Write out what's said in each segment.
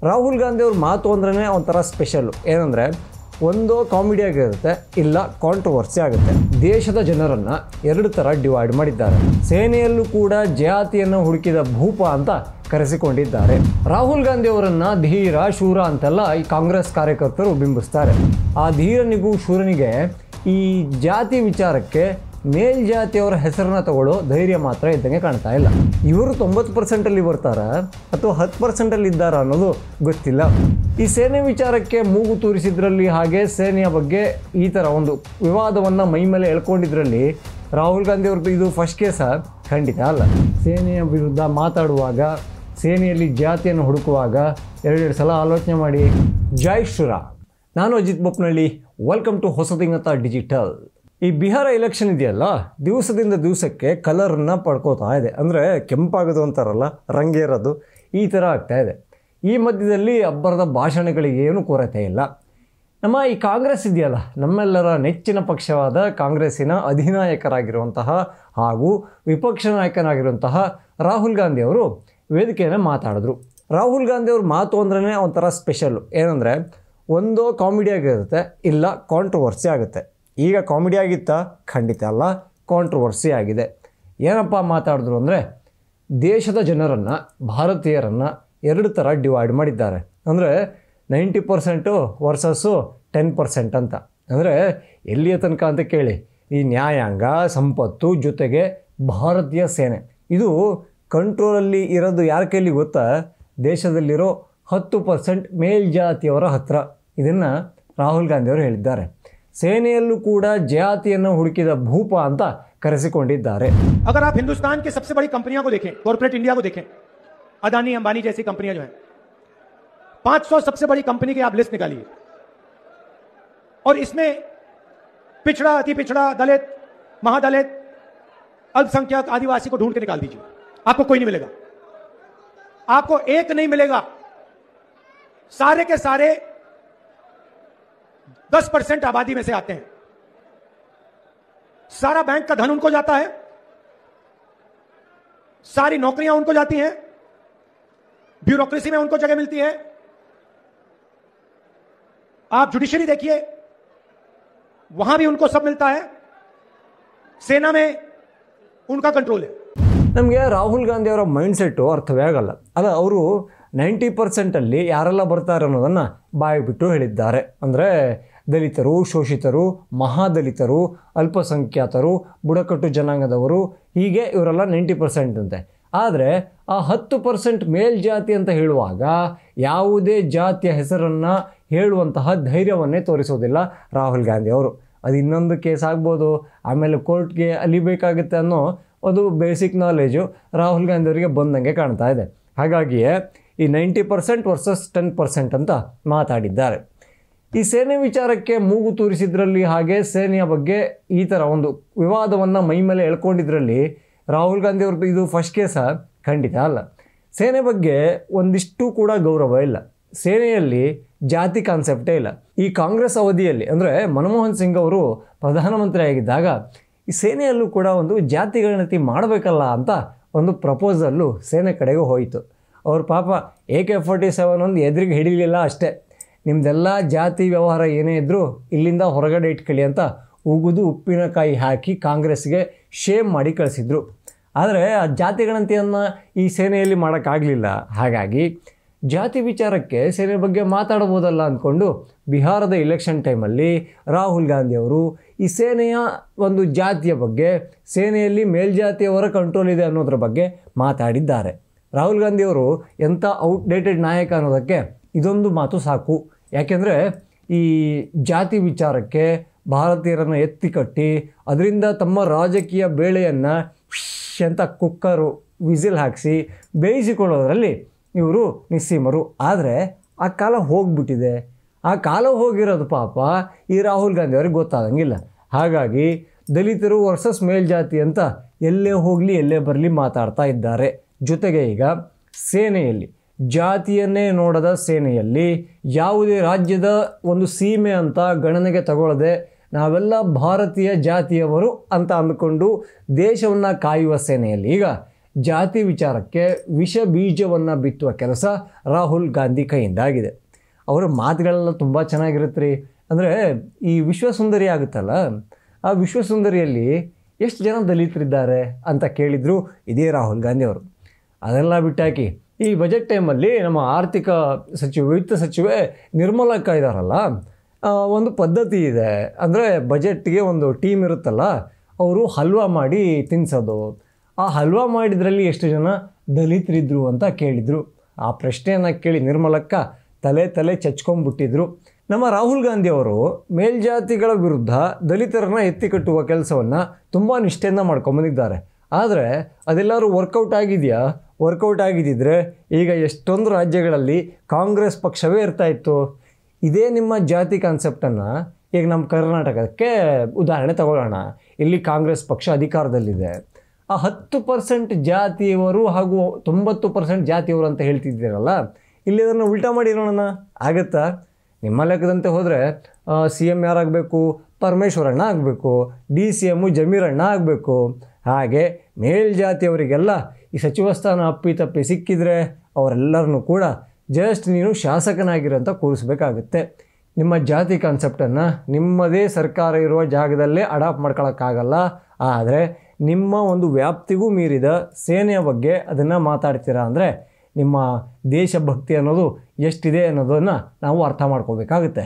ರಾಹುಲ್ ಗಾಂಧಿ ಅವ್ರ ಮಾತು ಅಂದ್ರೇ ಒಂಥರ ಸ್ಪೆಷಲ್ಲು. ಏನಂದರೆ ಒಂದು ಕಾಮಿಡಿ ಆಗಿರುತ್ತೆ, ಇಲ್ಲ ಕಾಂಟ್ರವರ್ಸಿ ಆಗುತ್ತೆ. ದೇಶದ ಜನರನ್ನು ಎರಡು ಥರ ಡಿವೈಡ್ ಮಾಡಿದ್ದಾರೆ. ಸೇನೆಯಲ್ಲೂ ಕೂಡ ಜಾತಿಯನ್ನು ಹುಡುಕಿದ ಭೂಪ ಅಂತ ಕರೆಸಿಕೊಂಡಿದ್ದಾರೆ. ರಾಹುಲ್ ಗಾಂಧಿ ಅವರನ್ನು ಧೀರ ಶೂರ ಅಂತೆಲ್ಲ ಈ ಕಾಂಗ್ರೆಸ್ ಕಾರ್ಯಕರ್ತರು ಬಿಂಬಿಸ್ತಾರೆ. ಆ ಧೀರನಿಗೂ ಶೂರನಿಗೆ ಈ ಜಾತಿ ವಿಚಾರಕ್ಕೆ ಮೇಲ್ಜಾತಿಯವರ ಹೆಸರನ್ನ ತಗೊಳ್ಳೋ ಧೈರ್ಯ ಮಾತ್ರ ಇದ್ದಂಗೆ ಕಾಣ್ತಾ ಇಲ್ಲ. ಇವರು 90% ಬರ್ತಾರಾ ಅಥವಾ 10% ಇದ್ದಾರಾ ಅನ್ನೋದು ಗೊತ್ತಿಲ್ಲ. ಈ ಸೇನೆ ವಿಚಾರಕ್ಕೆ ಮೂಗು ತೂರಿಸಿದ್ರಲ್ಲಿ, ಹಾಗೆ ಸೇನೆಯ ಬಗ್ಗೆ ಈ ಥರ ಒಂದು ವಿವಾದವನ್ನು ಮೈ ಮೇಲೆ ಎಳ್ಕೊಂಡಿದ್ರಲ್ಲಿ ರಾಹುಲ್ ಗಾಂಧಿ ಅವ್ರದ್ದು ಇದು ಫಸ್ಟ್ ಕೇಸ ಖಂಡಿತ ಅಲ್ಲ. ಸೇನೆಯ ವಿರುದ್ಧ ಮಾತಾಡುವಾಗ, ಸೇನೆಯಲ್ಲಿ ಜಾತಿಯನ್ನು ಹುಡುಕುವಾಗ ಎರಡೆರಡು ಸಲ ಆಲೋಚನೆ ಮಾಡಿ. ಜೈ ಶ್ರೀರಾಮ್. ನಾನು Ajit Bopnalli. Welcome to Hosadiganta digital. ಈ ಬಿಹಾರ ಎಲೆಕ್ಷನ್ ಇದೆಯಲ್ಲ, ದಿವಸದಿಂದ ದಿವಸಕ್ಕೆ ಕಲರನ್ನು ಪಡ್ಕೋತಾ ಇದೆ. ಅಂದರೆ ಕೆಂಪಾಗೋದು ಅಂತಾರಲ್ಲ, ರಂಗೇರೋದು, ಈ ಥರ ಆಗ್ತಾ ಇದೆ. ಈ ಮಧ್ಯದಲ್ಲಿ ಅಬ್ಬರದ ಭಾಷಣಗಳಿಗೆ ಏನೂ ಕೊರತೆ ಇಲ್ಲ. ನಮ್ಮ ಈ ಕಾಂಗ್ರೆಸ್ ಇದೆಯಲ್ಲ, ನಮ್ಮೆಲ್ಲರ ನೆಚ್ಚಿನ ಪಕ್ಷವಾದ ಕಾಂಗ್ರೆಸ್ಸಿನ ಅಧಿನಾಯಕರಾಗಿರುವಂತಹ ಹಾಗೂ ವಿಪಕ್ಷ ನಾಯಕನಾಗಿರುವಂತಹ ರಾಹುಲ್ ಗಾಂಧಿ ಅವರು ವೇದಿಕೆಯನ್ನು ಮಾತಾಡಿದ್ರು. ರಾಹುಲ್ ಗಾಂಧಿ ಅವ್ರ ಮಾತು ಅಂದ್ರೇ ಒಂಥರ ಸ್ಪೆಷಲ್ಲು. ಏನಂದರೆ ಒಂದು ಕಾಮಿಡಿ ಆಗಿರುತ್ತೆ, ಇಲ್ಲ ಕಾಂಟ್ರವರ್ಸಿ ಆಗುತ್ತೆ. ಈಗ ಕಾಮಿಡಿ ಆಗಿತ್ತಾ? ಖಂಡಿತ ಅಲ್ಲ, ಕಾಂಟ್ರವರ್ಸಿ ಆಗಿದೆ. ಏನಪ್ಪ ಮಾತಾಡಿದ್ರು ಅಂದರೆ ದೇಶದ ಜನರನ್ನು, ಭಾರತೀಯರನ್ನು ಎರಡು ಥರ ಡಿವೈಡ್ ಮಾಡಿದ್ದಾರೆ. ಅಂದರೆ 90% ವರ್ಸಸ್ಸು 10% ಅಂತ. ಅಂದರೆ ಎಲ್ಲಿಯ ತನಕ ಅಂತ ಕೇಳಿ, ಈ ನ್ಯಾಯಾಂಗ, ಸಂಪತ್ತು ಜೊತೆಗೆ ಭಾರತೀಯ ಸೇನೆ ಇದು ಕಂಟ್ರೋಲಲ್ಲಿ ಇರೋದು ಯಾರ ಕೈಲಿ ಗೊತ್ತಾ? ದೇಶದಲ್ಲಿರೋ 10% ಮೇಲ್ಜಾತಿಯವರ ಹತ್ರ. ಇದನ್ನು ರಾಹುಲ್ ಗಾಂಧಿಯವರು ಹೇಳಿದ್ದಾರೆ. ಸೇನೆಯಲ್ಲೂ ಕೂಡ ಜಾತಿಯನ್ನು ಹುಡುಕಿದ ಭೂಪ ಅಂತ ಕರೆಸಿಕೊಂಡಿದ್ದಾರೆ. अगर आप हिंदुस्तान के सबसे बड़ी कंपनियों को देखें, कॉर्पोरेट इंडिया को देखें, अदानी अंबानी जैसी कंपनियां जो हैं, 500 सबसे बड़ी कंपनी की आप लिस्ट निकालिए और इसमें पिछड़ा, अति पिछड़ा, दलित, महादलित, अल्पसंख्यक, आदिवासी को ढूंढ के निकाल दीजिए. आपको कोई नहीं मिलेगा, आपको एक नहीं मिलेगा. सारे के सारे 10% आबादी में से आते हैं. सारा बैंक का धन उनको जाता है, सारी नौकरियां उनको जाती हैं, ब्यूरोक्रेसी में उनको जगह मिलती है. आप जुडिशरी देखिए, वहां भी उनको सब मिलता है. सेना में उनका कंट्रोल है. ನಮಗೆ ರಾಹುಲ್ ಗಾಂಧಿ ಅವರ ಮೈಂಡ್ಸೆಟ್ಟು ಅರ್ಥವೇ ಆಗಲ್ಲ. ಅಲ್ಲ, ಅವರು 90% ಯಾರೆಲ್ಲ ಬರ್ತಾರೆ ಅನ್ನೋದನ್ನು ಬಾಯಿಬಿಟ್ಟು ಹೇಳಿದ್ದಾರೆ. ಅಂದರೆ ದಲಿತರು, ಶೋಷಿತರು, ಮಹಾದಲಿತರು, ಅಲ್ಪಸಂಖ್ಯಾತರು, ಬುಡಕಟ್ಟು ಜನಾಂಗದವರು, ಹೀಗೆ ಇವರೆಲ್ಲ 90% ಅಂತೆ. ಆದರೆ ಆ 10% ಮೇಲ್ಜಾತಿ ಅಂತ ಹೇಳುವಾಗ ಯಾವುದೇ ಜಾತಿಯ ಹೆಸರನ್ನು ಹೇಳುವಂತಹ ಧೈರ್ಯವನ್ನೇ ತೋರಿಸೋದಿಲ್ಲ ರಾಹುಲ್ ಗಾಂಧಿ ಅವರು. ಅದು ಇನ್ನೊಂದು ಕೇಸ್ ಆಗ್ಬೋದು, ಆಮೇಲೆ ಕೋರ್ಟ್ಗೆ ಅಲಿಬೇಕಾಗುತ್ತೆ ಅನ್ನೋ ಒಂದು ಬೇಸಿಕ್ ನಾಲೆಜು ರಾಹುಲ್ ಗಾಂಧಿ ಅವರಿಗೆ ಬಂದಂಗೆ ಕಾಣ್ತಾ ಇದೆ. ಹಾಗಾಗಿಯೇ ಈ 90% ವರ್ಸಸ್ 10% ಅಂತ ಮಾತಾಡಿದ್ದಾರೆ. ಈ ಸೇನೆ ವಿಚಾರಕ್ಕೆ ಮೂಗು ತೂರಿಸಿದ್ರಲ್ಲಿ, ಹಾಗೆ ಸೇನೆಯ ಬಗ್ಗೆ ಈ ಥರ ಒಂದು ವಿವಾದವನ್ನು ಮೈ ಮೇಲೆ ಎಳ್ಕೊಂಡಿದ್ರಲ್ಲಿ ರಾಹುಲ್ ಗಾಂಧಿ ಅವ್ರದ್ದು ಇದು ಫಸ್ಟ್ ಕೇಸ ಖಂಡಿತ ಅಲ್ಲ. ಸೇನೆ ಬಗ್ಗೆ ಒಂದಿಷ್ಟು ಕೂಡ ಗೌರವ ಇಲ್ಲ. ಸೇನೆಯಲ್ಲಿ ಜಾತಿ ಕಾನ್ಸೆಪ್ಟೇ ಇಲ್ಲ. ಈ ಕಾಂಗ್ರೆಸ್ ಅವಧಿಯಲ್ಲಿ, ಅಂದರೆ ಮನಮೋಹನ್ ಸಿಂಗ್ ಅವರು ಪ್ರಧಾನಮಂತ್ರಿ ಆಗಿದ್ದಾಗ ಈ ಸೇನೆಯಲ್ಲೂ ಕೂಡ ಒಂದು ಜಾತಿ ಗಣತಿ ಮಾಡಬೇಕಲ್ಲ ಅಂತ ಒಂದು ಪ್ರಪೋಸಲ್ಲು ಸೇನೆ ಕಡೆಗೆ ಹೋಯಿತು. ಅವ್ರ ಪಾಪ AK-47 ಒಂದು ಎದುರಿಗೆ ಹಿಡಿಲಿಲ್ಲ ಅಷ್ಟೇ. ನಿಮ್ಮದೆಲ್ಲ ಜಾತಿ ವ್ಯವಹಾರ ಏನೇ ಇದ್ದರೂ ಇಲ್ಲಿಂದ ಹೊರಗಡೆ ಇಟ್ಕೊಳ್ಳಿ ಅಂತ ಉಗಿದು ಉಪ್ಪಿನಕಾಯಿ ಹಾಕಿ ಕಾಂಗ್ರೆಸ್ಗೆ ಶೇಮ್ ಮಾಡಿ ಕಳಿಸಿದ್ರು. ಆದರೆ ಆ ಜಾತಿ ಗಣತಿಯನ್ನು ಈ ಸೇನೆಯಲ್ಲಿ ಮಾಡೋಕ್ಕಾಗಲಿಲ್ಲ. ಹಾಗಾಗಿ ಜಾತಿ ವಿಚಾರಕ್ಕೆ ಸೇನೆ ಬಗ್ಗೆ ಮಾತಾಡ್ಬೋದಲ್ಲ ಅಂದ್ಕೊಂಡು ಬಿಹಾರದ ಎಲೆಕ್ಷನ್ ಟೈಮಲ್ಲಿ ರಾಹುಲ್ ಗಾಂಧಿಯವರು ಈ ಸೇನೆಯ ಒಂದು ಜಾತಿಯ ಬಗ್ಗೆ, ಸೇನೆಯಲ್ಲಿ ಮೇಲ್ಜಾತಿಯವರ ಕಂಟ್ರೋಲ್ ಇದೆ ಅನ್ನೋದ್ರ ಬಗ್ಗೆ ಮಾತಾಡಿದ್ದಾರೆ. ರಾಹುಲ್ ಗಾಂಧಿಯವರು ಎಂಥ ಔಟ್ಡೇಟೆಡ್ ನಾಯಕ ಅನ್ನೋದಕ್ಕೆ ಇದೊಂದು ಮಾತು ಸಾಕು. ಯಾಕೆಂದರೆ ಈ ಜಾತಿ ವಿಚಾರಕ್ಕೆ ಭಾರತೀಯರನ್ನು ಎತ್ತಿ ಕಟ್ಟಿ ಅದರಿಂದ ತಮ್ಮ ರಾಜಕೀಯ ಬೇಳೆಯನ್ನು ಅಂತ ಕುಕ್ಕರು ವಿಸಿಲ್ ಹಾಕಿಸಿ ಬೇಯಿಸಿಕೊಳ್ಳೋದ್ರಲ್ಲಿ ಇವರು ನಿಸ್ಸೀಮರು. ಆದರೆ ಆ ಕಾಲ ಹೋಗಿಬಿಟ್ಟಿದೆ. ಆ ಕಾಲ ಹೋಗಿರೋದು ಪಾಪ ಈ ರಾಹುಲ್ ಗಾಂಧಿ ಅವ್ರಿಗೆ ಗೊತ್ತಾದಂಗಿಲ್ಲ. ಹಾಗಾಗಿ ದಲಿತರು ವರ್ಸಸ್ ಮೇಲ್ಜಾತಿ ಅಂತ ಎಲ್ಲೇ ಹೋಗಲಿ ಎಲ್ಲೇ ಬರಲಿ ಮಾತಾಡ್ತಾ ಇದ್ದಾರೆ. ಜೊತೆಗೆ ಈಗ ಸೇನೆಯಲ್ಲಿ ಜಾತಿಯನ್ನೇ ನೋಡದ ಸೇನೆಯಲ್ಲಿ ಯಾವುದೇ ರಾಜ್ಯದ ಒಂದು ಸೀಮೆ ಅಂತ ಗಣನೆಗೆ ತಗೊಳ್ಳದೆ ನಾವೆಲ್ಲ ಭಾರತೀಯ ಜಾತಿಯವರು ಅಂತ ಅಂದ್ಕೊಂಡು ದೇಶವನ್ನು ಕಾಯುವ ಸೇನೆಯಲ್ಲಿ ಈಗ ಜಾತಿ ವಿಚಾರಕ್ಕೆ ವಿಷ ಬೀಜವನ್ನು ಬಿತ್ತುವ ಕೆಲಸ ರಾಹುಲ್ ಗಾಂಧಿ ಕೈಯಿಂದ ಆಗಿದೆ. ಅವರ ಮಾತುಗಳೆಲ್ಲ ತುಂಬ ಚೆನ್ನಾಗಿರುತ್ತೆ ರೀ. ಅಂದರೆ ಈ ವಿಶ್ವಸುಂದರಿ ಆಗುತ್ತಲ್ಲ, ಆ ವಿಶ್ವಸುಂದರಿಯಲ್ಲಿ ಎಷ್ಟು ಜನ ದಲಿತರಿದ್ದಾರೆ ಅಂತ ಕೇಳಿದರು ಇದೇ ರಾಹುಲ್ ಗಾಂಧಿ ಅವರು. ಅದೆಲ್ಲ ಬಿಟ್ಟಾಕಿ ಈ ಬಜೆಟ್ ಟೈಮಲ್ಲಿ ನಮ್ಮ ಆರ್ಥಿಕ ವಿತ್ತ ಸಚಿವೆ ನಿರ್ಮಲಕ್ಕ ಇದ್ದಾರಲ್ಲ, ಒಂದು ಪದ್ಧತಿ ಇದೆ. ಅಂದರೆ ಬಜೆಟ್ಗೆ ಒಂದು ಟೀಮ್ ಇರುತ್ತಲ್ಲ, ಅವರು ಹಲ್ವಾ ಮಾಡಿ ತಿನ್ನಿಸೋದು. ಆ ಹಲ್ವಾ ಮಾಡಿದ್ರಲ್ಲಿ ಎಷ್ಟು ಜನ ದಲಿತರಿದ್ರು ಅಂತ ಕೇಳಿದರು. ಆ ಪ್ರಶ್ನೆಯನ್ನು ಕೇಳಿ ನಿರ್ಮಲಕ್ಕ ತಲೆ ಚಚ್ಕೊಂಡ್ಬಿಟ್ಟಿದ್ರು. ನಮ್ಮ ರಾಹುಲ್ ಗಾಂಧಿ ಅವರು ಮೇಲ್ಜಾತಿಗಳ ವಿರುದ್ಧ ದಲಿತರನ್ನ ಎತ್ತಿಕಟ್ಟುವ ಕೆಲಸವನ್ನು ತುಂಬ ನಿಷ್ಠೆಯಿಂದ ಮಾಡ್ಕೊಂಬಂದಿದ್ದಾರೆ. ಆದರೆ ಅದೆಲ್ಲರೂ ವರ್ಕೌಟ್ ಆಗಿದೆಯಾ? ವರ್ಕೌಟ್ ಆಗಿದ್ದಿದ್ರೆ ಈಗ ಎಷ್ಟೊಂದು ರಾಜ್ಯಗಳಲ್ಲಿ ಕಾಂಗ್ರೆಸ್ ಪಕ್ಷವೇ ಇರ್ತಾ ಇತ್ತು. ಇದೇ ನಿಮ್ಮ ಜಾತಿ ಕಾನ್ಸೆಪ್ಟನ್ನು ಈಗ ನಮ್ಮ ಕರ್ನಾಟಕಕ್ಕೆ ಉದಾಹರಣೆ ತಗೊಳ್ಳೋಣ. ಇಲ್ಲಿ ಕಾಂಗ್ರೆಸ್ ಪಕ್ಷ ಅಧಿಕಾರದಲ್ಲಿದೆ. ಆ 10% ಜಾತಿಯವರು ಹಾಗೂ 90% ಜಾತಿಯವರು ಅಂತ ಹೇಳ್ತಿದ್ದೀರಲ್ಲ, ಇಲ್ಲಿ ಅದನ್ನು ಉಲ್ಟಾ ಮಾಡಿರೋಣ ಆಗತ್ತಾ? ನಿಮ್ಮ ಲೆಕ್ಕದಂತೆ ಹೋದರೆ CM ಯಾರಾಗಬೇಕು? ಪರಮೇಶ್ವರಣ್ಣ ಆಗಬೇಕು. DCM ಜಮೀರಣ್ಣ ಆಗಬೇಕು. ಹಾಗೆ ಮೇಲ್ಜಾತಿಯವರಿಗೆಲ್ಲ ಈ ಸಚಿವ ಸ್ಥಾನ ಅಪ್ಪಿತಪ್ಪಿ ಸಿಕ್ಕಿದರೆ ಅವರೆಲ್ಲರನ್ನೂ ಕೂಡ ಜಸ್ಟ್ ನೀನು ಶಾಸಕನಾಗಿರೋಂಥ ಕೂರಿಸ್ಬೇಕಾಗುತ್ತೆ. ನಿಮ್ಮ ಜಾತಿ ಕಾನ್ಸೆಪ್ಟನ್ನು ನಿಮ್ಮದೇ ಸರ್ಕಾರ ಇರುವ ಜಾಗದಲ್ಲೇ ಅಡಾಪ್ಟ್ ಮಾಡ್ಕೊಳ್ಳೋಕ್ಕಾಗಲ್ಲ. ಆದರೆ ನಿಮ್ಮ ಒಂದು ವ್ಯಾಪ್ತಿಗೂ ಮೀರಿದ ಸೇನೆಯ ಬಗ್ಗೆ ಅದನ್ನು ಮಾತಾಡ್ತೀರಾ ಅಂದರೆ ನಿಮ್ಮ ದೇಶಭಕ್ತಿ ಅನ್ನೋದು ಎಷ್ಟಿದೆ ಅನ್ನೋದನ್ನು ನಾವು ಅರ್ಥ ಮಾಡ್ಕೋಬೇಕಾಗುತ್ತೆ.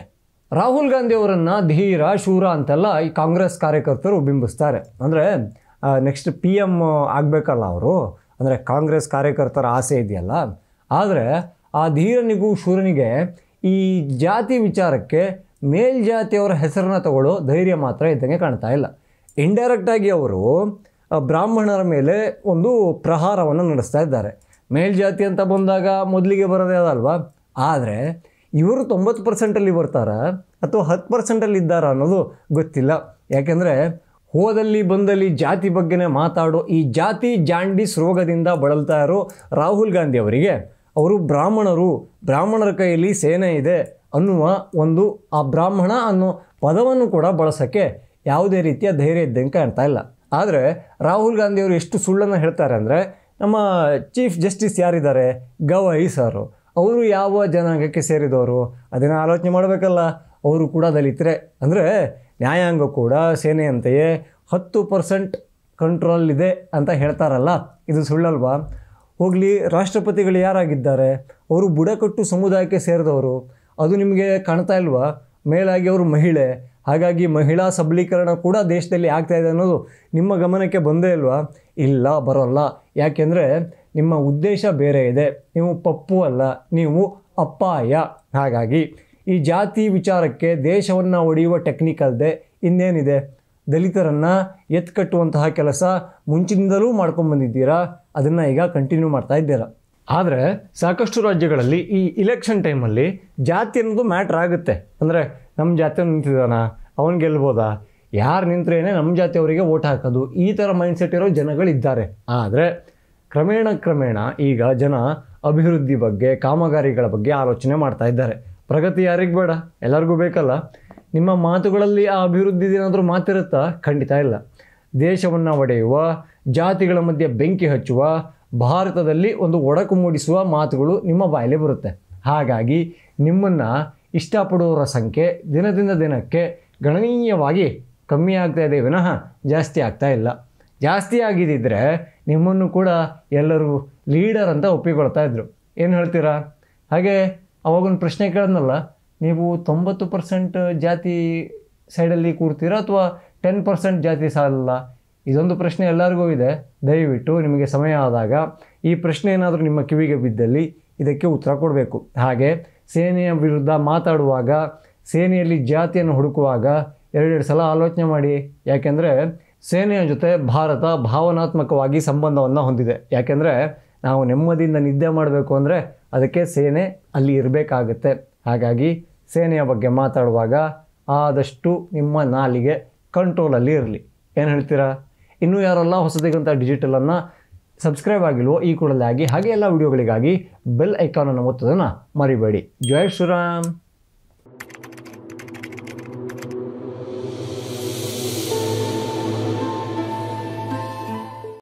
ರಾಹುಲ್ ಗಾಂಧಿ ಅವರನ್ನು ಧೀರ ಶೂರ ಅಂತೆಲ್ಲ ಈ ಕಾಂಗ್ರೆಸ್ ಕಾರ್ಯಕರ್ತರು ಬಿಂಬಿಸ್ತಾರೆ. ಅಂದರೆ ನೆಕ್ಸ್ಟ್ PM ಆಗಬೇಕಲ್ಲ ಅವರು. ಅಂದರೆ ಕಾಂಗ್ರೆಸ್ ಕಾರ್ಯಕರ್ತರ ಆಸೆ ಇದೆಯಲ್ಲ. ಆದರೆ ಆ ಧೀರನಿಗೂ ಶೂರನಿಗೆ ಈ ಜಾತಿ ವಿಚಾರಕ್ಕೆ ಮೇಲ್ಜಾತಿಯವರ ಹೆಸರನ್ನು ತಗೊಳ್ಳೋ ಧೈರ್ಯ ಮಾತ್ರ ಇದ್ದಂಗೆ ಕಾಣ್ತಾ ಇಲ್ಲ. ಇಂಡೈರೆಕ್ಟಾಗಿ ಅವರು ಬ್ರಾಹ್ಮಣರ ಮೇಲೆ ಒಂದು ಪ್ರಹಾರವನ್ನು ನಡೆಸ್ತಾ ಇದ್ದಾರೆ. ಮೇಲ್ಜಾತಿ ಅಂತ ಬಂದಾಗ ಮೊದಲಿಗೆ ಬರೋದೇ ಅದಲ್ವಾ. ಆದರೆ ಇವರು 90%ಅಲ್ಲಿ ಬರ್ತಾರಾ ಅಥವಾ 10%ಅಲ್ಲಿ ಇದ್ದಾರಾ ಅನ್ನೋದು ಗೊತ್ತಿಲ್ಲ. ಯಾಕೆಂದರೆ ಹೋದಲ್ಲಿ ಬಂದಲ್ಲಿ ಜಾತಿ ಬಗ್ಗೆನೇ ಮಾತಾಡೋ ಈ ಜಾತಿ ಜಾಂಡೀಸ್ ರೋಗದಿಂದ ಬಳಲ್ತಾ ಇರೋ ರಾಹುಲ್ ಗಾಂಧಿ ಅವರಿಗೆ ಅವರು ಬ್ರಾಹ್ಮಣರ ಕೈಯಲ್ಲಿ ಸೇನೆ ಇದೆ ಅನ್ನುವ ಒಂದು ಆ ಬ್ರಾಹ್ಮಣ ಅನ್ನೋ ಪದವನ್ನು ಕೂಡ ಬಳಸೋಕ್ಕೆ ಯಾವುದೇ ರೀತಿಯ ಧೈರ್ಯ ಇದ್ದಂಗೆ ಕಾಣ್ತಾ ಇಲ್ಲ. ಆದರೆ ರಾಹುಲ್ ಗಾಂಧಿ ಅವರು ಎಷ್ಟು ಸುಳ್ಳನ್ನು ಹೇಳ್ತಾರೆ ಅಂದರೆ, ನಮ್ಮ ಚೀಫ್ ಜಸ್ಟಿಸ್ ಯಾರಿದ್ದಾರೆ? ಗವಾಯಿ ಸಾರು. ಅವರು ಯಾವ ಜನಾಂಗಕ್ಕೆ ಸೇರಿದವರು ಅದನ್ನು ಆಲೋಚನೆ ಮಾಡಬೇಕಲ್ಲ. ಅವರು ಕೂಡ ದಲಿತರೆ. ಅಂದರೆ ನ್ಯಾಯಾಂಗ ಕೂಡ ಸೇನೆಯಂತೆಯೇ 10% ಕಂಟ್ರೋಲ್ ಇದೆ ಅಂತ ಹೇಳ್ತಾರಲ್ಲ, ಇದು ಸುಳ್ಳಲ್ವಾ? ಹೋಗಲಿ, ರಾಷ್ಟ್ರಪತಿಗಳು ಯಾರಾಗಿದ್ದಾರೆ? ಅವರು ಬುಡಕಟ್ಟು ಸಮುದಾಯಕ್ಕೆ ಸೇರಿದವರು. ಅದು ನಿಮಗೆ ಕಾಣ್ತಾ ಇಲ್ವಾ? ಮೇಲಾಗಿ ಅವರು ಮಹಿಳೆ. ಹಾಗಾಗಿ ಮಹಿಳಾ ಸಬಲೀಕರಣ ಕೂಡ ದೇಶದಲ್ಲಿ ಆಗ್ತಾಯಿದೆ ಅನ್ನೋದು ನಿಮ್ಮ ಗಮನಕ್ಕೆ ಬಂದೇ ಇಲ್ವಾ? ಇಲ್ಲ, ಬರೋಲ್ಲ. ಯಾಕೆಂದರೆ ನಿಮ್ಮ ಉದ್ದೇಶ ಬೇರೆ ಇದೆ. ನೀವು ಪಪ್ಪು ಅಲ್ಲ, ನೀವು ಅಪ್ಪಾಯ. ಹಾಗಾಗಿ ಈ ಜಾತಿ ವಿಚಾರಕ್ಕೆ ದೇಶವನ್ನು ಒಡೆಯುವ ಟೆಕ್ನಿಕ್ ಅಲ್ಲದೆ ಇನ್ನೇನಿದೆ? ದಲಿತರನ್ನು ಎತ್ಕಟ್ಟುವಂತಹ ಕೆಲಸ ಮುಂಚಿನಿಂದಲೂ ಮಾಡ್ಕೊಂಡ್ಬಂದಿದ್ದೀರಾ. ಅದನ್ನು ಈಗ ಕಂಟಿನ್ಯೂ ಮಾಡ್ತಾ ಇದ್ದೀರಾ. ಆದರೆ ಸಾಕಷ್ಟು ರಾಜ್ಯಗಳಲ್ಲಿ ಈ ಇಲೆಕ್ಷನ್ ಟೈಮಲ್ಲಿ ಜಾತಿ ಅನ್ನೋದು ಮ್ಯಾಟ್ರ್ ಆಗುತ್ತೆ. ಅಂದರೆ ನಮ್ಮ ಜಾತಿಯನ್ನು ನಿಂತಿದ್ದಾನ, ಅವನು ಗೆಲ್ಬೋದಾ? ಯಾರು ನಿಂತ್ರೇನೆ ನಮ್ಮ ಜಾತಿಯವರಿಗೆ ಓಟ್ ಹಾಕೋದು, ಈ ಥರ ಮೈಂಡ್ಸೆಟ್ ಇರೋ ಜನಗಳಿದ್ದಾರೆ. ಆದರೆ ಕ್ರಮೇಣ ಈಗ ಜನ ಅಭಿವೃದ್ಧಿ ಬಗ್ಗೆ, ಕಾಮಗಾರಿಗಳ ಬಗ್ಗೆ ಆಲೋಚನೆ ಮಾಡ್ತಾ ಇದ್ದಾರೆ. ಪ್ರಗತಿ ಯಾರಿಗೆ ಬೇಡ? ಎಲ್ಲರಿಗೂ ಬೇಕಲ್ಲ. ನಿಮ್ಮ ಮಾತುಗಳಲ್ಲಿ ಆ ಅಭಿವೃದ್ಧಿ ಏನಾದರೂ ಮಾತಿರುತ್ತಾ? ಖಂಡಿತ ಇಲ್ಲ. ದೇಶವನ್ನು ಒಡೆಯುವ, ಜಾತಿಗಳ ಮಧ್ಯೆ ಬೆಂಕಿ ಹಚ್ಚುವ, ಭಾರತದಲ್ಲಿ ಒಂದು ಒಡಕು ಮೂಡಿಸುವ ಮಾತುಗಳು ನಿಮ್ಮ ಬಾಯಲ್ಲಿ ಬರುತ್ತೆ. ಹಾಗಾಗಿ ನಿಮ್ಮನ್ನು ಇಷ್ಟಪಡುವವರ ಸಂಖ್ಯೆ ದಿನದಿಂದ ದಿನಕ್ಕೆ ಗಣನೀಯವಾಗಿ ಕಮ್ಮಿ ಆಗ್ತಾ ಇದೆ ವಿನಃ ಜಾಸ್ತಿ ಆಗ್ತಾ ಇಲ್ಲ. ಜಾಸ್ತಿ ಆಗಿದ್ದಿದ್ರೆ ನಿಮ್ಮನ್ನು ಕೂಡ ಎಲ್ಲರೂ ಲೀಡರ್ ಅಂತ ಒಪ್ಪಿಕೊಳ್ತಾ ಇದ್ರು. ಏನು ಹೇಳ್ತೀರಾ? ಹಾಗೆ ಅವಾಗೊಂದು ಪ್ರಶ್ನೆ ಕೇಳಿದ್ನಲ್ಲ, ನೀವು 90% ಜಾತಿ ಸೈಡಲ್ಲಿ ಕೂರ್ತೀರಾ ಅಥವಾ 10% ಜಾತಿ ಸಾಲಲ್ಲ? ಇದೊಂದು ಪ್ರಶ್ನೆ ಎಲ್ಲರಿಗೂ ಇದೆ. ದಯವಿಟ್ಟು ನಿಮಗೆ ಸಮಯ ಆದಾಗ ಈ ಪ್ರಶ್ನೆ ಏನಾದರೂ ನಿಮ್ಮ ಕಿವಿಗೆ ಬಿದ್ದಲ್ಲಿ ಇದಕ್ಕೆ ಉತ್ತರ ಕೊಡಬೇಕು. ಹಾಗೆ ಸೇನೆಯ ವಿರುದ್ಧ ಮಾತಾಡುವಾಗ, ಸೇನೆಯಲ್ಲಿ ಜಾತಿಯನ್ನು ಹುಡುಕುವಾಗ ಎರಡೆರಡು ಸಲ ಆಲೋಚನೆ ಮಾಡಿ. ಯಾಕೆಂದರೆ ಸೇನೆಯ ಜೊತೆ ಭಾರತ ಭಾವನಾತ್ಮಕವಾಗಿ ಸಂಬಂಧವನ್ನು ಹೊಂದಿದೆ. ಯಾಕೆಂದರೆ ನಾವು ನೆಮ್ಮದಿಯಿಂದ ನಿದ್ದೆ ಮಾಡಬೇಕು ಅಂದರೆ ಅದಕ್ಕೆ ಸೇನೆ ಅಲ್ಲಿ ಇರಬೇಕಾಗುತ್ತೆ. ಹಾಗಾಗಿ ಸೇನೆಯ ಬಗ್ಗೆ ಮಾತಾಡುವಾಗ ಆದಷ್ಟು ನಿಮ್ಮ ನಾಲಿಗೆ ಕಂಟ್ರೋಲಲ್ಲಿ ಇರಲಿ. ಏನು ಹೇಳ್ತೀರಾ? ಇನ್ನೂ ಯಾರೆಲ್ಲ ಹೊಸದಿಗಂತ ಡಿಜಿಟಲನ್ನು ಸಬ್ಸ್ಕ್ರೈಬ್ ಆಗಿಲ್ವೋ ಈ ಕೂಡಲೇ ಆಗಿ. ಹಾಗೆ ಎಲ್ಲ ವಿಡಿಯೋಗಳಿಗಾಗಿ ಬೆಲ್ ಐಕಾನನ್ನು ಒತ್ತೋದನ್ನು ಮರಿಬೇಡಿ. ಜೈ ಶ್ರೀರಾಮ್.